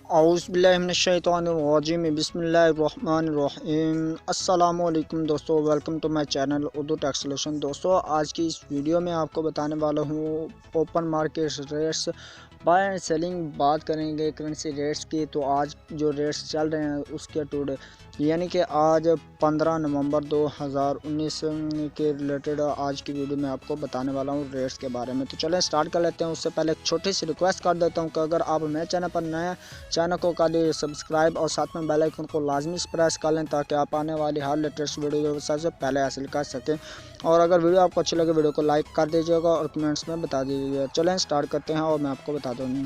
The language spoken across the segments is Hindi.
औज़ुबिल्लाहिमिनश्शैतानिर्रजीम बिस्मिल्लाहिर्रहमानिर्रहीम। अस्सलामुअलैकुम दोस्तों, welcome to my channel Urdu tech solution. दोस्तों, आज की इस वीडियो में आपको बताने वाला हूँ open market rates, buy and selling बात करेंगे करेंसी रेट्स की। तो आज जो रेट्स चल रहे हैं उसके टुडे यानी कि आज 15 नवंबर 2019 के रिलेटेड आज की वीडियो में आपको बताने वाला हूँ रेट्स के बारे में। तो चलें स्टार्ट कर लेते हैं। उससे पहले एक छोटी सी रिक्वेस्ट कर देता हूँ कि अगर आप मेरे चैनल पर नए हैं, चैनल को कर दीजिए सब्सक्राइब और साथ में बेल आइकन को लाजमी प्रेस कर लें ताकि आप आने वाली हर लेटेस्ट वीडियो सबसे पहले हासिल कर सकें। और अगर वीडियो आपको अच्छी लगे वीडियो को लाइक कर दीजिएगा और कमेंट्स में बता दीजिएगा। चलें स्टार्ट करते हैं और मैं आपको बता दूँ।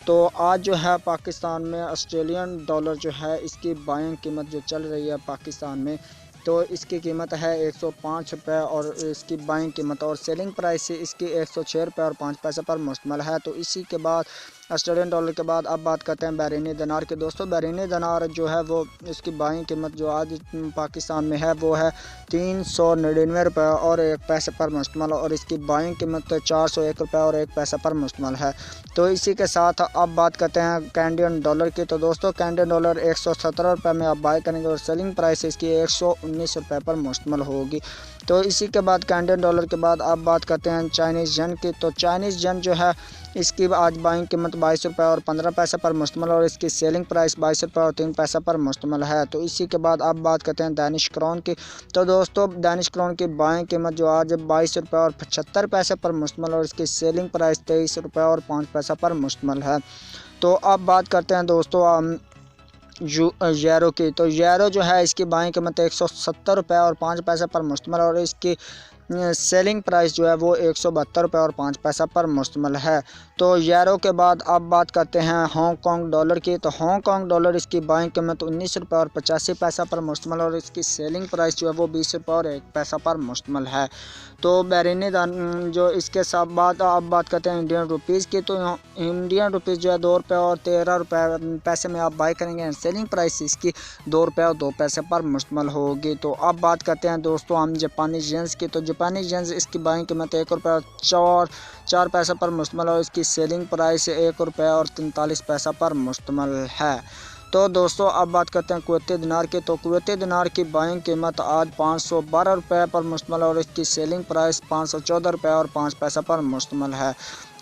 तो आज जो है पाकिस्तान में ऑस्ट्रेलियन डॉलर जो है इसकी बाइंग कीमत जो चल रही है पाकिस्तान में, तो इसकी कीमत है 105 रुपये और इसकी बाइंग कीमत और सेलिंग प्राइस इसकी 106 रुपये और 5 पैसे पर मुश्तमिल है। तो इसी के बाद ऑस्ट्रेलियन डॉलर के बाद अब बात करते हैं बहरीनी दिनार के। दोस्तों, बहरीनी दिनार जो है वो इसकी बाइंग कीमत जो आज पाकिस्तान में है वो है 399 रुपये और 1 पैसे पर मुश्तमिल और इसकी बाइंग कीमत 401 रुपये और 1 पैसे पर मुश्तमिल है। तो इसी के साथ अब बात करते हैं कैनेडियन डॉलर की। तो दोस्तों, कैनेडियन डॉलर 117 रुपये में आप बाय करेंगे और सेलिंग प्राइस इसकी 119 रुपये पर मुश्तमिल होगी। तो इसी के बाद कैनेडियन डॉलर के बाद अब बात करते हैं चाइनीज़ यन की। तो चाइनीज़ यन जो है इसकी आज बाइंग कीमत 22 रुपये और 15 पैसे पर मुश्तमिल और इसकी सेलिंग प्राइस 22 रुपये और 3 पैसे पर मुश्तमिल है। तो इसी के बाद अब बात करते हैं दानिश क्राउन की। तो दोस्तों, दानिश क्राउन की बाइंग कीमत जो आज 22 रुपये और 75 पैसे पर मुश्तमिल और इसकी सेलिंग प्राइस 23 रुपये और 5 पैसे पर मुश्तमिल है। तो अब बात करते हैं दोस्तों यूरो की। तो यूरो जो है इसकी बाइंग कीमत 170 रुपये और 5 पैसे पर मुश्तमिल और इसकी सेलिंग प्राइस जो है वो 172 रुपये और 5 पैसा पर मुश्तमिल है। तो यूरो के बाद अब बात करते हैं हांगकांग डॉलर की। तो हांगकांग डॉलर इसकी बाइंग कीमत 19 रुपये और 85 पैसा पर मुश्तमिल और इसकी सेलिंग प्राइस जो है वो 20 रुपये और 1 पैसा पर मुश्तमिल है। तो बहरीनी जो इसके साथ बाद अब बात करते हैं इंडियन रुपीज़ की। तो इंडियन रुपीज़ जो है 2 रुपये और 13 रुपये पैसे में आप बाई करेंगे। सेलिंग प्राइस इसकी 2 रुपये और 2 पैसे पर मुश्तमिल होगी। तो अब बात करते हैं दोस्तों हम जापानी येन्स की। तो जापानी येन्स इसकी बाइंग कीमत 1 रुपये और 4 पैसे पर मुश्तमिल और इसकी सेलिंग प्राइस 1 रुपये और 43 पैसा पर मुश्तमिल है। तो दोस्तों, अब बात करते हैं कुवैती दिनार की। तो कुवैती दिनार की बाइंग कीमत आज 512 रुपये पर मुश्तमिल और इसकी सेलिंग प्राइस 514 रुपये और 5 पैसा पर मुश्तमिल है।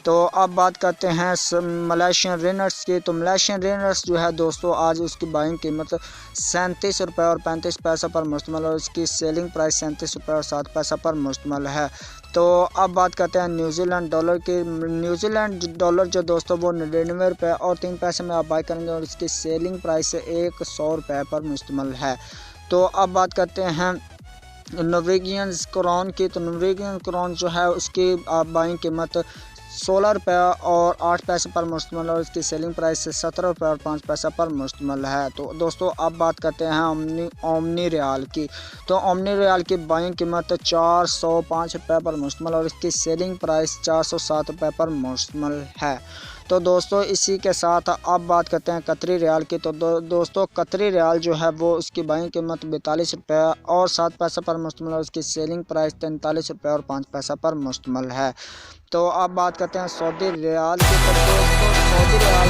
तो अब बात करते हैं मलेशियन रिनर्स की। तो मलेशियन रिनर्स जो है दोस्तों आज उसकी बाइंग कीमत 37 रुपये और 35 पैसा पर मुश्तमिल और इसकी सेलिंग प्राइस 37 रुपये और 7 पैसा पर मुश्तमिल है। तो अब बात करते हैं न्यूजीलैंड डॉलर की। न्यूजीलैंड डॉलर जो दोस्तों वो 99 रुपये और 3 पैसे में आप बाई करेंगे और इसकी सेलिंग प्राइस 100 रुपये पर मुश्तमिल है। तो अब बात करते हैं नॉर्वेजियन क्राउन की। तो नॉर्वेजियन क्राउन जो है उसकी आप बाइंग कीमत 16 रुपये और 8 पैसे पर मुश्तमिल और इसकी सेलिंग प्राइस 17 रुपये और 5 पैसा पर मुश्तमिल है। तो दोस्तों, अब बात करते हैं ओमनी रियाल की। तो ओमनी रियाल की बाइंग कीमत 405 रुपये पर मुश्तमिल और इसकी सेलिंग प्राइस 407 रुपये पर मुश्तमिल है। तो दोस्तों, इसी के साथ अब बात करते हैं कतरी रियाल की। तो दोस्तों, कतरी रियाल जो है वो उसकी बाइंग कीमत 42 रुपये और 7 पैसा पर मुश्तमिल और उसकी सेलिंग प्राइस 43 रुपये और 5 पैसा पर मुश्तमिल है। तो अब बात करते हैं सऊदी रियाल की। तो दोस्तों, सऊदी रियाल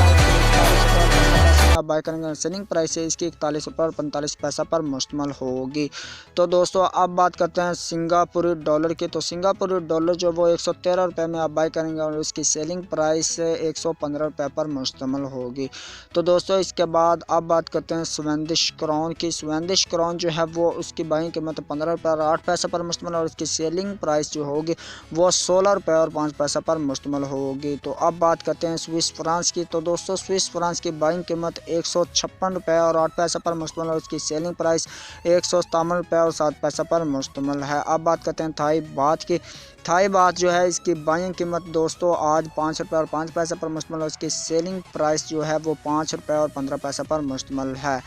आप बाय करेंगे। सेलिंग प्राइस है इसकी 41 रुपये और 45 पैसा पर मुश्तमिल होगी। तो दोस्तों, अब बात करते हैं सिंगापुरी डॉलर की। तो सिंगापुरी डॉलर जो वो 113 रुपये में आप बाय करेंगे और उसकी सेलिंग प्राइस 115 रुपये पर मुश्तमिल होगी। तो दोस्तों, इसके बाद अब बात करते हैं स्वीडिश क्राउन की। स्वीडिश क्राउन जो है वो उसकी बाइंग कीमत 15 रुपये और 8 पैसे पर मुश्तमिल और उसकी सेलिंग प्राइस जो होगी वो 16 रुपये और 5 पैसा पर मुश्तमिल होगी। तो अब बात करते हैं स्विस फ्रांस की। तो दोस्तों, स्विस फ्रांस की बाइंग कीमत 156 रुपये और 8 पैसा पर मुश्तमिल और उसकी सेलिंग प्राइस 157 रुपये और 7 पैसा पर मुश्तमिल है। अब बात करते हैं थाई बात की। थाई बात जो है इसकी बाइंग कीमत दोस्तों आज 5 रुपये और 5 पैसे पर मुश्तमिल और उसकी सेलिंग प्राइस जो है वो 5 रुपये और 15 पैसा पर मुश्तमिल है।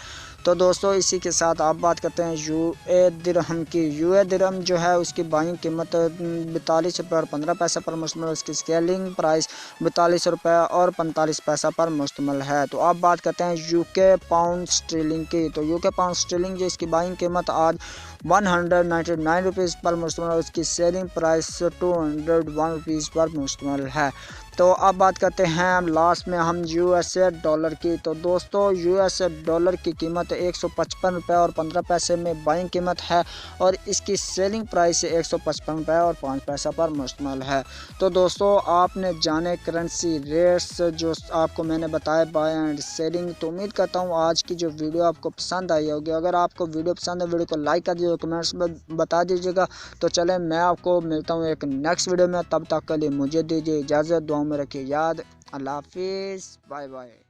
तो दोस्तों, इसी के साथ आप बात करते हैं यूए दिरहम की। यूए दिरहम जो है उसकी बाइंग कीमत 42 रुपये और 15 पैसा पर मुश्तमिल उसकी सेलिंग प्राइस 42 रुपये और 45 पैसा पर मुश्तमिल है। तो आप बात करते हैं यूके पाउंड स्टर्लिंग की। तो यूके पाउंड स्टर्लिंग जो इसकी बाइंग कीमत आज 199 रुपीज़ पर मुश्तमिल और उसकी सेलिंग प्राइस 201 रुपीज़ पर मुश्तमिल है। तो अब बात करते हैं हम लास्ट में हम यूएसए डॉलर की। तो दोस्तों यूएसए डॉलर की कीमत 155 रुपये और 15 पैसे में बाइंग कीमत है और इसकी सेलिंग प्राइस 155 रुपये और 5 पैसा पर मुश्तमिल है। तो दोस्तों आपने जाने करेंसी रेट्स जो आपको मैंने बताया बाय एंड सेलिंग। तो उम्मीद करता हूँ आज की जो वीडियो आपको पसंद आई होगी। अगर आपको वीडियो पसंद है वीडियो को लाइक कर दीजिए, कमेंट्स में बता दीजिएगा। तो चलें मैं आपको मिलता हूँ एक नेक्स्ट वीडियो में, तब तक के लिए मुझे दीजिए इजाज़त। दुआ में रखिए याद। अल्लाह हाफिज़, बाय बाय।